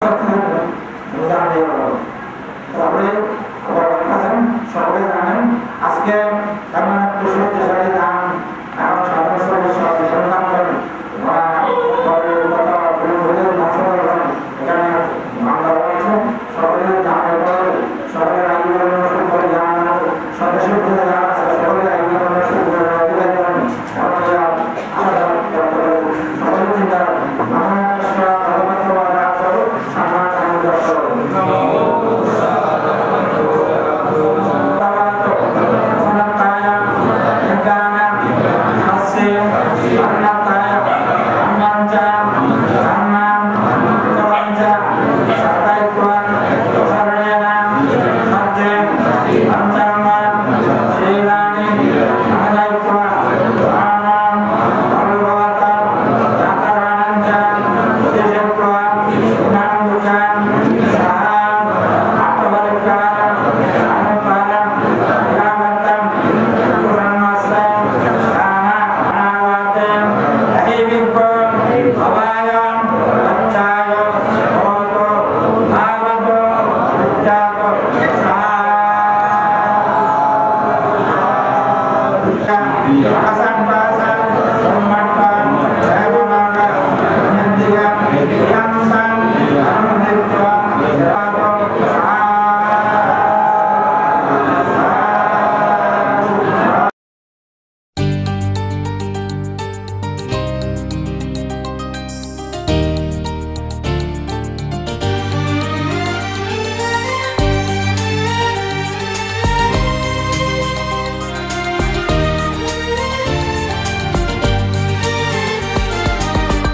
তারপরে সকলে জানেন আজকে তেমন দেশের দাম এখন সন্ধান করেন এখানে মামলা রয়েছে সকলের দাম সকলের আইন করে সদস্য সকলের আইন সকলের চিন্তা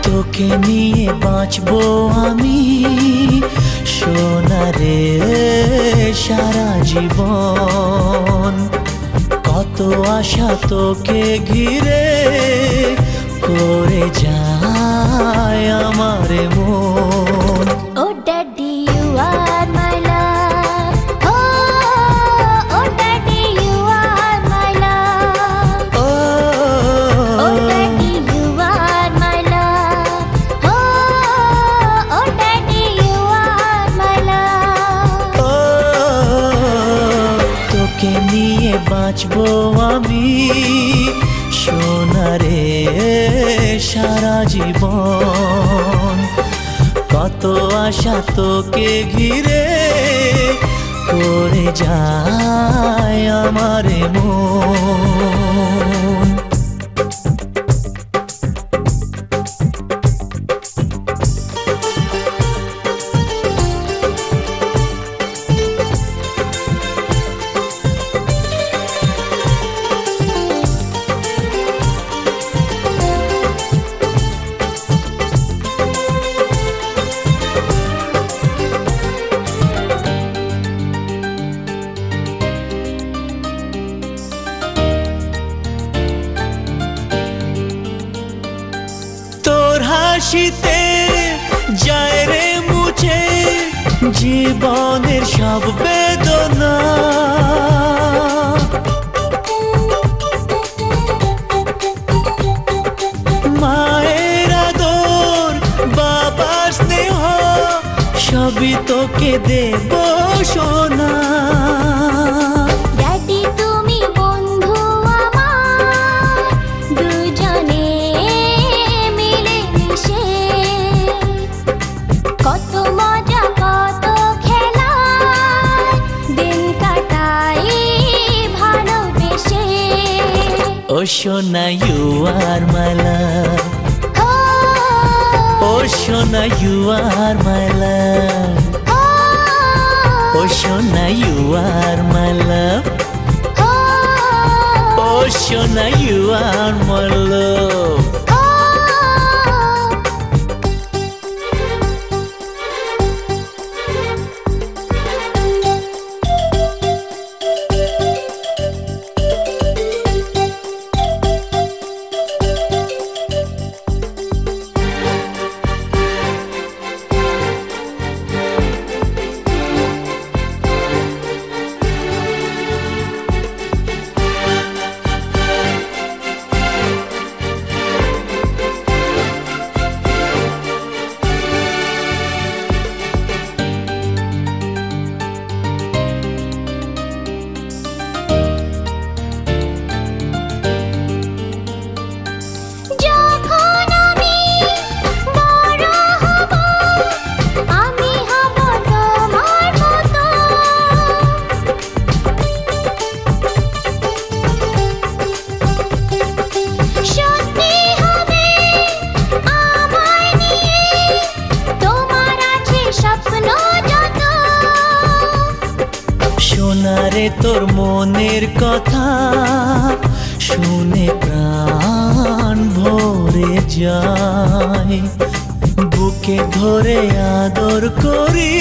তোকে নিয়ে বাঁচবো আমি সোনারে সারা জীবন। কত আশা তোকে ঘিরে করে যায় আমার মন। Oh daddy you are my love, oh daddy you are my love, oh daddy you are my love, oh daddy you are my love. তোকে নিয়ে বাঁচবো আমি সোনারে সারা জীবন। কত আশা তোকে ঘিরে করে যায় আমার মন। হাসিতে যায় রে মুছে জীবনের সব বেদনা। মায়ের আদর বাবার স্নেহ সবই তোকে দেব সোনা। Oh Shona, you are my love. Oh Shona, you are my love. Oh Shona, you are my love. Oh Shona, you are my love. স্বপ্ন যত সোনারে তোর মনের কথা শুনে প্রাণ ভরে যায়, বুকে ধরে আদর করি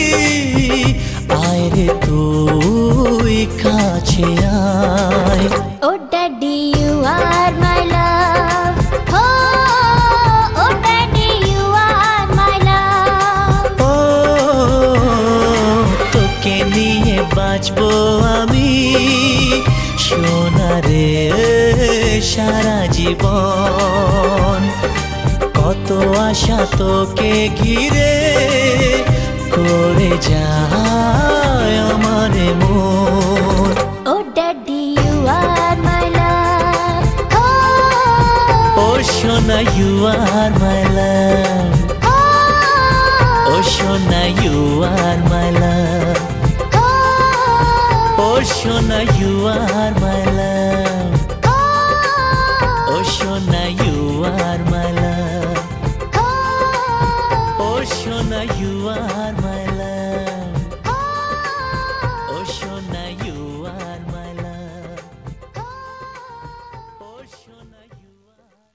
আয় রে তুই কাছে আয়। Oh daddy you are my love, oh daddy you are my love, ও তোকে নিয়ে বাঁচবো আমি সোনারে সারা জীবন, কত আশা তোকে ঘিরে করে যায় আমার মন। oh daddy you are my love, ও সোনা you are my love, ও সোনা you are my love, ও সোনা you are my love, ও সোনা you are my love, ও সোনা you are my love, ও সোনা you are my love, ও সোনা you are।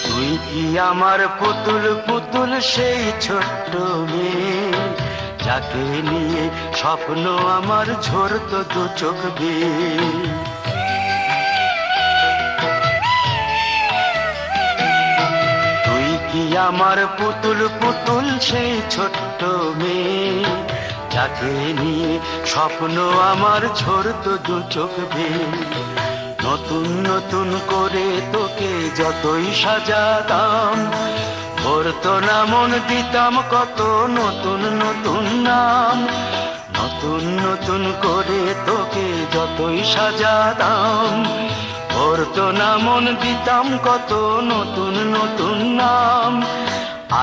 তুই কি আমার পুতুল পুতুল সেই ছোট্ট মেয়ে, যাকে নিয়ে স্বপ্ন আমার ঝরতো দু চোখ বেয়ে। তুই কি আমার পুতুল পুতুল সেই ছোট্ট মেয়ে, যাকে নিয়ে স্বপ্ন আমার ঝরতো দু চোখ বেয়ে। নতুন নতুন করে তোকে যতই সাজাতাম, ভরতো না মন দিতাম কত নতুন নতুন নাম। নতুন নতুন করে তোকে যতই সাজাতাম, ভরতো না মন দিতাম কত নতুন নতুন নাম।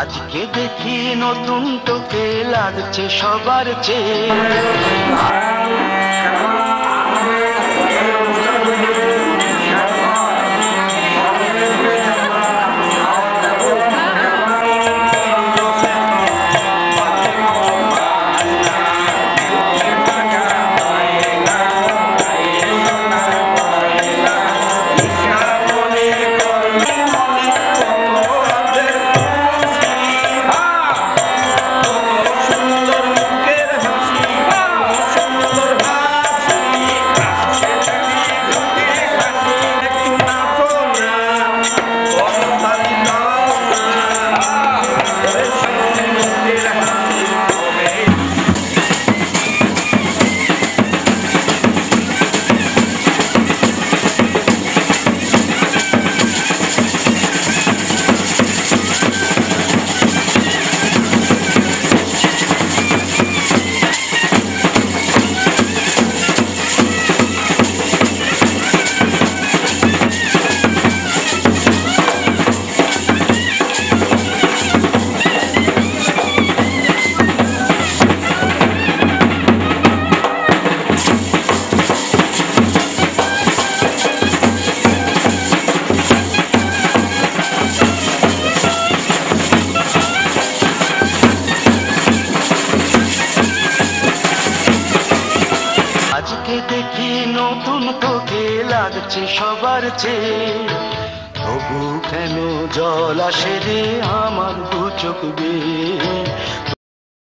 আজকে দেখি নতুন তোকে লাগছে সবার চেয়ে। সবার চেয়ে, তবু কেন জল আসে রে আমার দু চোখ বেয়ে।